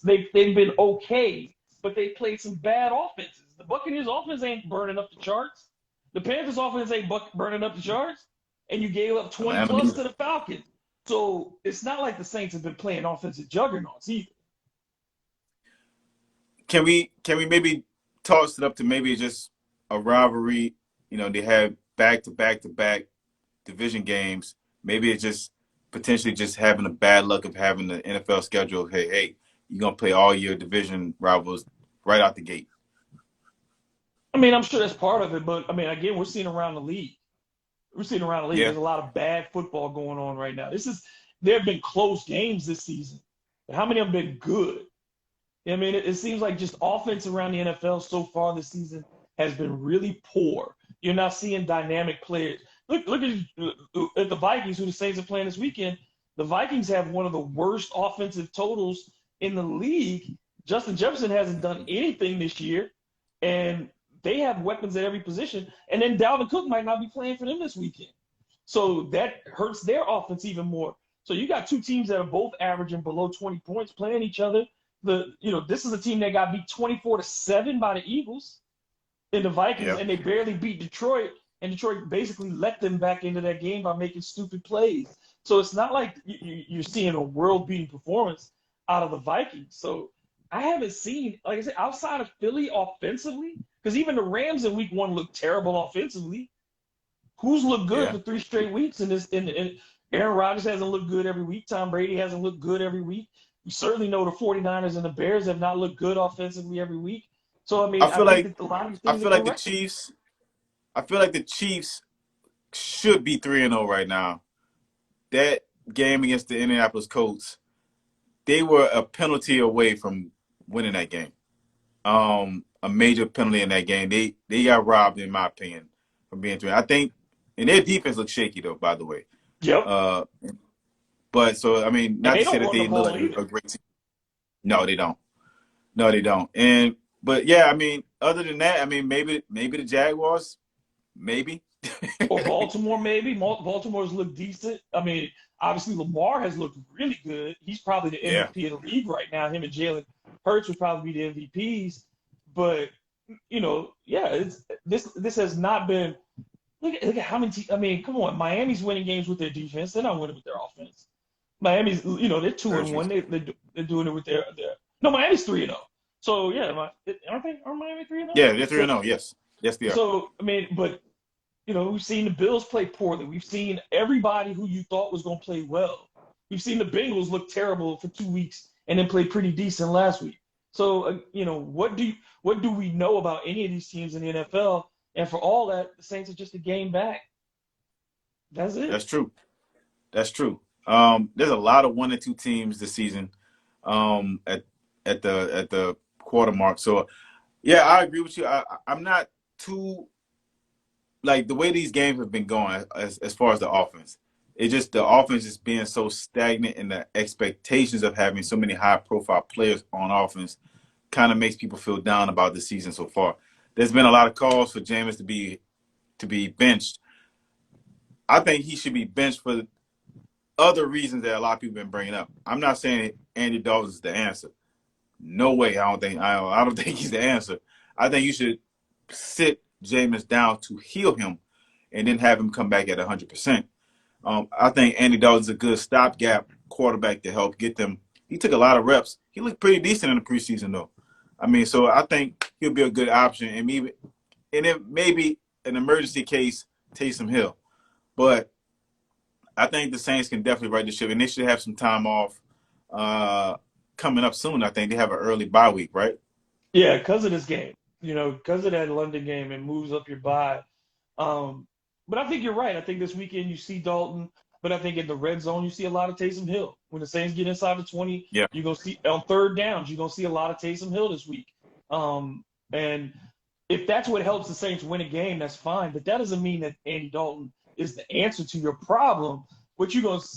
They've been okay, but they played some bad offenses. The Buccaneers offense ain't burning up the charts. The Panthers offense ain't burning up the charts, and you gave up 20 Atlanta plus neither. to the Falcons. So it's not like the Saints have been playing offensive juggernauts either. Can we maybe toss it up to maybe just a rivalry? They have back division games. Maybe it's just potentially just having the bad luck of having the NFL schedule. Hey, you're gonna play all your division rivals right out the gate. I mean, I'm sure that's part of it, but I mean, again, we're seeing around the league. We're seeing around the league. Yeah, There's a lot of bad football going on right now. There have been close games this season. But how many have been good? I mean, it seems like just offense around the NFL so far this season has been really poor. You're not seeing dynamic players. Look at the Vikings, who the Saints are playing this weekend. The Vikings have one of the worst offensive totals in the league. Justin Jefferson hasn't done anything this year, and they have weapons at every position. And then Dalvin Cook might not be playing for them this weekend. So that hurts their offense even more. So you got 2 teams that are both averaging below 20 points playing each other. This is a team that got beat 24-7 by the Eagles in the Vikings, yeah, and they barely beat Detroit, and Detroit basically let them back into that game by making stupid plays. So it's not like you're seeing a world-beating performance out of the Vikings. So I haven't seen, like I said, outside of Philly offensively, because even the Rams in week 1 looked terrible offensively. Who's looked good yeah. for 3 straight weeks in this? Aaron Rodgers hasn't looked good every week. Tom Brady hasn't looked good every week. We certainly know the 49ers and the Bears have not looked good offensively every week. So, I I mean, I feel think like that a lot of these I things are feel like the correctable. Chiefs. I feel like the Chiefs should be 3-0 right now. That game against the Indianapolis Colts, they were a penalty away from winning that game. A major penalty in that game. They got robbed, in my opinion, from being 3. I think, and their defense looks shaky though. By the way, Yep. uh, but so I mean, And not they to say don't that run the they look ball like either. a great team. No, they don't. No, they don't. And but yeah, I mean, other than that, I mean, maybe the Jaguars, maybe. Or Baltimore, maybe. Baltimore's looked decent. I mean, obviously Lamar has looked really good. He's probably the Yeah, MVP of the league right now. Him and Jalen Hurts would probably be the MVPs. But yeah, this has not been. Look at how many. I mean, come on, Miami's winning games with their defense. They're not winning with their offense. Miami's, they're two very and true. one. They're doing it with their. No, Miami's 3-0. So yeah, aren't they? Are Miami 3-0? Yeah, they're 3-0. So Yes, yes, they are. so I mean, but we've seen the Bills play poorly. We've seen everybody who you thought was going to play well. We've seen the Bengals look terrible for 2 weeks and then play pretty decent last week. So, what do we know about any of these teams in the NFL? And for all that, the Saints are just a game back. That's it. That's true. That's true. There's a lot of 1 and 2 teams this season. At the quarter mark. So yeah, I agree with you. I'm not too like the way these games have been going as far as the offense. It just the offense is being so stagnant, and the expectations of having so many high profile players on offense kind of makes people feel down about the season so far. There's been a lot of calls for Jameis to be benched. I think he should be benched for other reasons that a lot of people have been bringing up. I'm not saying Andy Dalton is the answer. No way. I don't think he's the answer. I think you should sit Jameis down to heal him, and then have him come back at 100%. I think Andy Dalton's a good stopgap quarterback to help get them. He took a lot of reps. He looked pretty decent in the preseason, though. I mean, so I think he'll be a good option, and then maybe an emergency case, Taysom Hill. But I think the Saints can definitely right the ship, and they should have some time off coming up soon. I think they have an early bye week, right? Yeah, because of this game, because of that London game, it moves up your bye. Um, but I think you're right. I think this weekend you see Dalton, but I think in the red zone you see a lot of Taysom Hill. When the Saints get inside the 20, Yeah. you're gonna see on third downs, you're gonna see a lot of Taysom Hill this week. And if that's what helps the Saints win a game, that's fine. But that doesn't mean that Andy Dalton is the answer to your problem.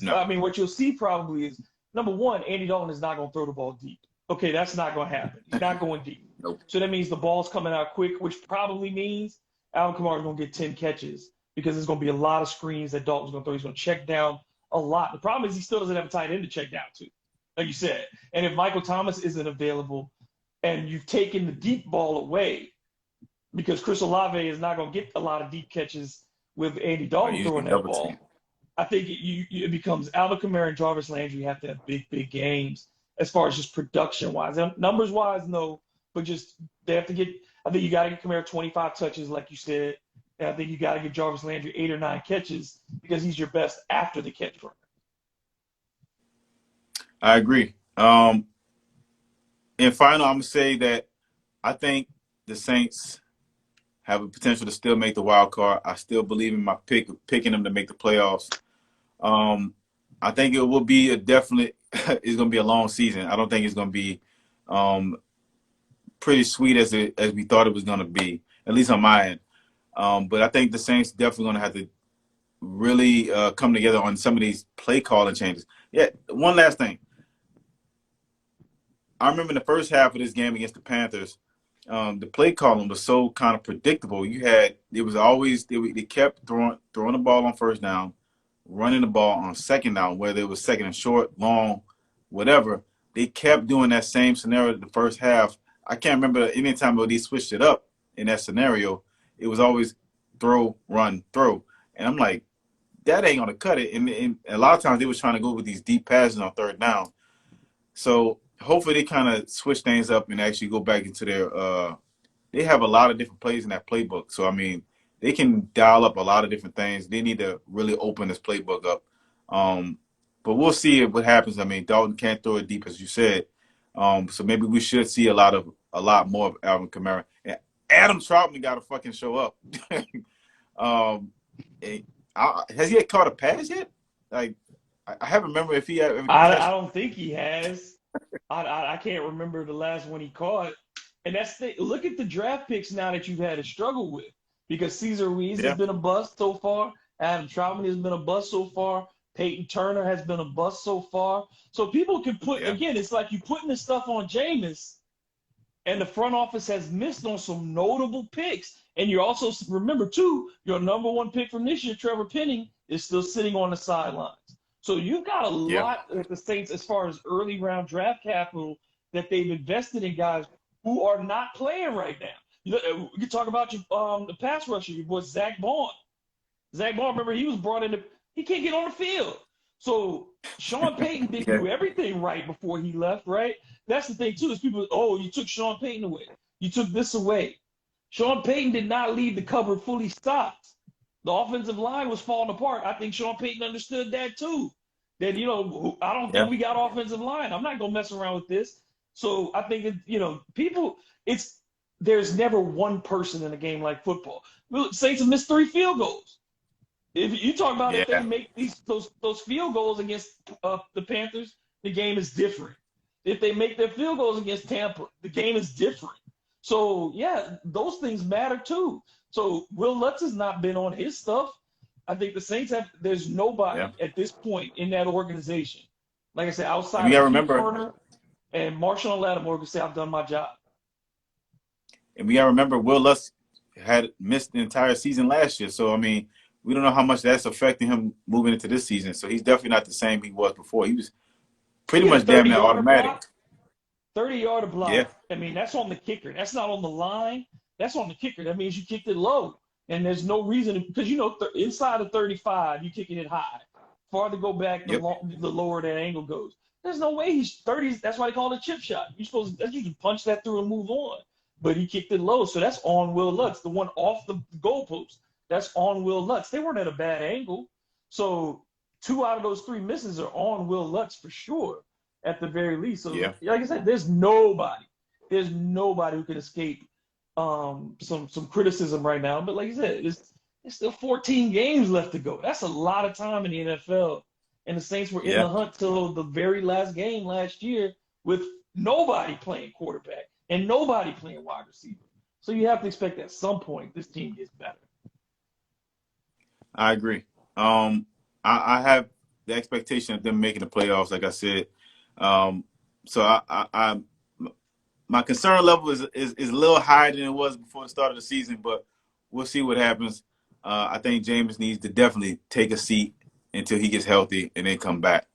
No. I mean, what you'll see probably is number one, Andy Dalton is not gonna throw the ball deep. Okay, that's not gonna happen. He's not going deep. Nope. So that means the ball's coming out quick, which probably means Alvin Kamara is going to get 10 catches because there's going to be a lot of screens that Dalton's going to throw. He's going to check down a lot. The problem is he still doesn't have a tight end to check down to, like you said. And if Michael Thomas isn't available and you've taken the deep ball away because Chris Olave is not going to get a lot of deep catches with Andy Right, Dalton you throwing get that double ball, team. I think it becomes Alvin Kamara and Jarvis Landry have to have big, big games as far as just production wise. Numbers wise, no, but just they have to get. I think you got to get Kamara 25 touches, like you said, and I think you got to get Jarvis Landry 8 or 9 catches because he's your best after the catch runner. I agree. And final, I'm gonna say that I think the Saints have a potential to still make the wild card. I still believe in my picking them to make the playoffs. Um, I think it will be a definite. It's gonna be a long season. I don't think it's gonna be um, pretty sweet as we thought it was gonna be, at least on my end. But I think the Saints definitely gonna have to really come together on some of these play calling changes. Yeah, one last thing. I remember in the first half of this game against the Panthers, the play calling was so kind of predictable. It was always they kept throwing the ball on first down, running the ball on second down, whether it was second and short, long, whatever. They kept doing that same scenario the first half. I can't remember any time they switched it up in that scenario. It was always throw, run, throw, and I'm like, that ain't gonna cut it. And a lot of times they was trying to go with these deep passes on third down. So hopefully they kind of switch things up and actually go back into their. They have a lot of different plays in that playbook. So I mean, they can dial up a lot of different things. They need to really open this playbook up But we'll see what happens. I mean, Dalton can't throw it deep, as you said. So maybe we should see a lot more of Alvin Kamara. And Adam Troutman got to fucking show up. and has he caught a pass yet? Like, I haven't remember if he ever I catch. don't think he has. I can't remember the last one he caught. And that's the look at the draft picks now that you've had to struggle with because Cesar Ruiz has Yeah, been a bust so far. Adam Troutman has been a bust so far. Peyton Turner has been a bust so far. So people can put yeah, again, it's like you putting this stuff on Jameis, and the front office has missed on some notable picks. And you also remember too, your number one pick from this year, Trevor Penning, is still sitting on the sidelines. So you've got a yeah, lot at the Saints as far as early round draft capital that they've invested in guys who are not playing right now. You talk about your the pass rusher, your boy Zach Bond. Zach Bond, remember he was brought in. He can't get on the field. So Sean Payton didn't yeah, do everything right before he left, right? That's the thing too. Is people, oh, you took Sean Payton away. You took this away. Sean Payton did not leave the cupboard fully stocked. The offensive line was falling apart. I think Sean Payton understood that too. That I don't yeah. think we got offensive line. I'm not gonna mess around with this. So I think people. There's never one person in a game like football. Saints have missed 3 field goals. If you talk about if they Yeah. make those field goals against the Panthers, the game is different. If they make their field goals against Tampa, the game is different. So yeah, those things matter too. So Will Lutz has not been on his stuff. I think the Saints have. There's Yeah. nobody at this point in that organization, like I said, And outside we of gotta Keith remember, Turner and Marshawn Lattimore, can say I've done my job. Will Lutz had missed the entire season last year. So I mean, we don't know how much that's affecting him moving into this season. So he's definitely not the same he was before. He was He pretty had a much damn 30 near yarder automatic. block. 30-yarder Yeah. block. I mean, that's on the kicker. That's not on the line. That's on the kicker. That means you kicked it low. And there's no reason because inside of 35, you kicking it high. Farther go back, Yep. the lower that angle goes. There's no way he's 30. That's why they call it a chip shot. You can punch that through and move on. But he kicked it low, so that's on Will Lutz. The one off the goalpost, that's on Will Lutz. They weren't at a bad angle. So 2 out of those 3 misses are on Will Lutz for sure, at the very least. So Yeah. like I said, there's nobody who can escape some criticism right now. But like I said, it's still 14 games left to go. That's a lot of time in the NFL. And the Saints were in Yeah. the hunt till the very last game last year with nobody playing quarterback and nobody playing wide receiver. So you have to expect at some point this team gets better. I agree. I have the expectation of them making the playoffs, like I said. So my concern level is a little higher than it was before the start of the season, but we'll see what happens. I think James needs to definitely take a seat until he gets healthy and then come back.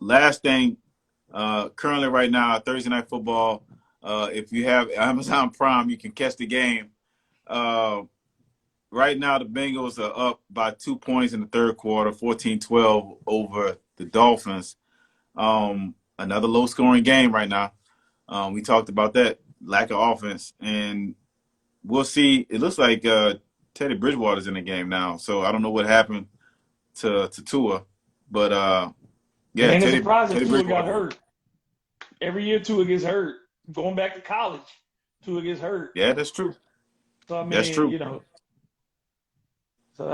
Last thing, currently right now, Thursday Night Football, if you have Amazon Prime, you can catch the game. Right now, the Bengals are up by 2 points in the third quarter, 14-12 over the Dolphins. Another low-scoring game right now. We talked about that, lack of offense. And we'll see. It looks like Teddy Bridgewater's in the game now. So I don't know what happened to Tua. But, It yeah, ain't a Teddy surprise if Tua got Bridgewater. hurt. Every year Tua gets hurt. Going back to college, Tua gets hurt. Yeah, that's true. So I That's mean, true. So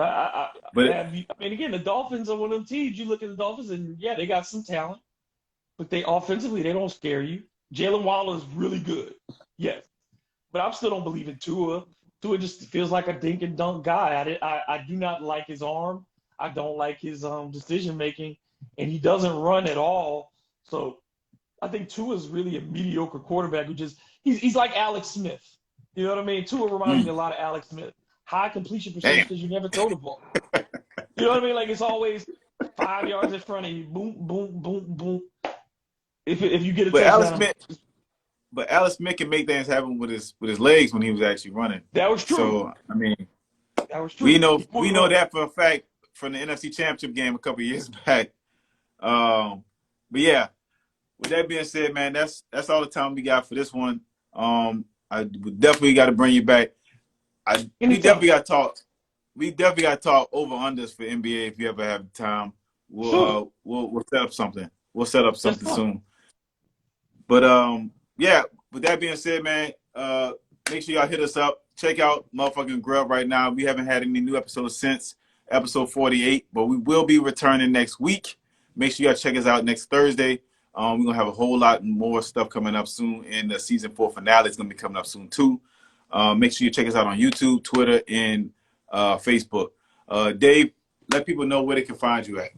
But, again, the Dolphins are one of them teams. You look at the Dolphins, and yeah, they got some talent, but they offensively they don't scare you. Jalen Waller is really good, yes, but I still don't believe in Tua. Tua just feels like a dink and dunk guy. I do not like his arm. I don't like his decision making, and he doesn't run at all. So I think Tua is really a mediocre quarterback who just he's like Alex Smith. You know what I mean? Tua reminds me a lot of Alex Smith. High completion percentage damn. because you never throw the ball. You know what I mean? Like it's always 5 yards in front of you. Boom, boom, boom, boom. If you get a But touchdown, Alex Smith can make things happen with his legs when he was actually running. that was true. So I mean, That was we true. know He could run. that for a fact from the NFC Championship game a couple of years back. But yeah, with that being said, man, that's all the time we got for this one. I definitely got to bring you back. We Anytime. definitely got to talk. we definitely got to talk over unders for NBA if you ever have the time. Sure. We'll set up something. We'll set up Let's something talk. soon. But yeah. With that being said, man, make sure y'all hit us up. Check out motherfucking Grub right now. We haven't had any new episodes since episode 48, but we will be returning next week. Make sure y'all check us out next Thursday. We're gonna have a whole lot more stuff coming up soon, and the season 4 finale is gonna be coming up soon too. Make sure you check us out on YouTube, Twitter, and Facebook. Dave, let people know where they can find you at.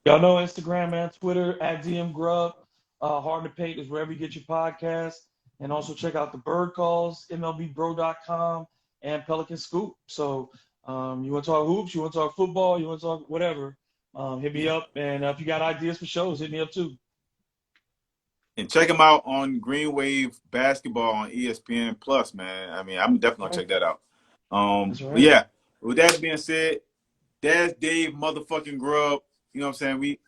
Y'all know Instagram and Twitter at DM Grub. Hard to Paint is wherever you get your podcast. And also check out the Bird Calls, MLBBro.com, and Pelican Scoop. So you want to talk hoops, you want to talk football, you want to talk whatever, hit me up. And if you got ideas for shows, hit me up too. And check them out on Green Wave Basketball on ESPN Plus, man. I mean, I'm definitely That's gonna right. check that out. That's But right. yeah, with that being said, that's Dave motherfucking Grubb. You know what I'm saying?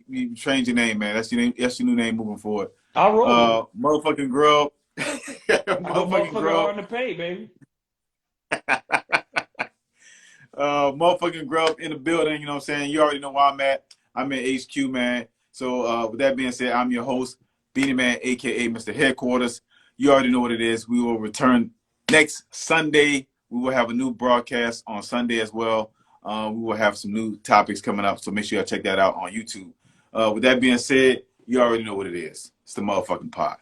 We changed your name, man. That's your name. That's your new name moving forward. I'll roll with it. Motherfucking Grubb. I go Motherfucking motherfucker Grubb. hard to pay, baby. Motherfucking Grubb in the building. You know what I'm saying? You already know where I'm at. I'm in HQ, man. So with that being said, I'm your host, Beanie Man, aka Mr. Headquarters. You already know what it is. We will return next Sunday. We will have a new broadcast on Sunday as well. We will have some new topics coming up, so make sure y'all check that out on YouTube. With that being said, you already know what it is. It's the motherfucking pod.